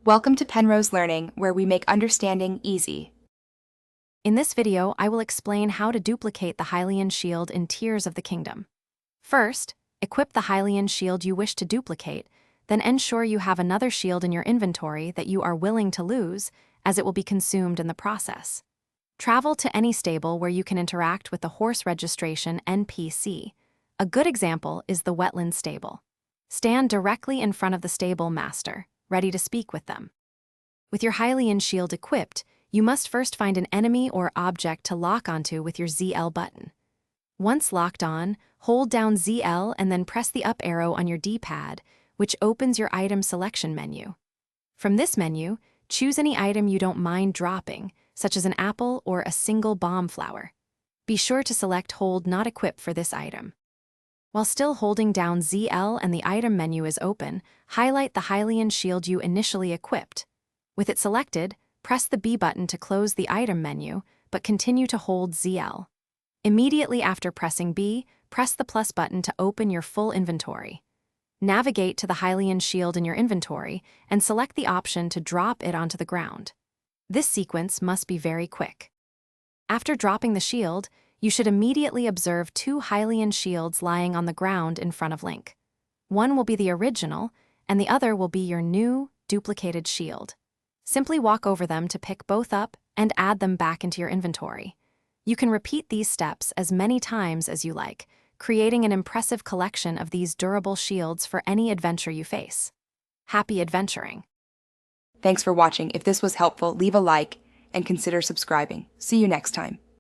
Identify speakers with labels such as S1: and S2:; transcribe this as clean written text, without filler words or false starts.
S1: Welcome to Penrose Learning, where we make understanding easy.
S2: In this video, I will explain how to duplicate the Hylian Shield in Tears of the Kingdom. First, equip the Hylian Shield you wish to duplicate, then ensure you have another shield in your inventory that you are willing to lose, as it will be consumed in the process. Travel to any stable where you can interact with the horse registration NPC. A good example is the Wetland Stable. Stand directly in front of the stable master, ready to speak with them. With your Hylian Shield equipped, you must first find an enemy or object to lock onto with your ZL button. Once locked on, hold down ZL and then press the up arrow on your D-pad, which opens your item selection menu. From this menu, choose any item you don't mind dropping, such as an apple or a single bomb flower. Be sure to select Hold Not Equipped for this item. While still holding down ZL and the item menu is open, highlight the Hylian Shield you initially equipped. With it selected, press the B button to close the item menu, but continue to hold ZL. Immediately after pressing B, press the plus button to open your full inventory. Navigate to the Hylian Shield in your inventory and select the option to drop it onto the ground. This sequence must be very quick. After dropping the shield, you should immediately observe two Hylian Shields lying on the ground in front of Link. One will be the original, and the other will be your new, duplicated shield. Simply walk over them to pick both up and add them back into your inventory. You can repeat these steps as many times as you like, creating an impressive collection of these durable shields for any adventure you face. Happy adventuring!
S1: Thanks for watching. If this was helpful, leave a like and consider subscribing. See you next time.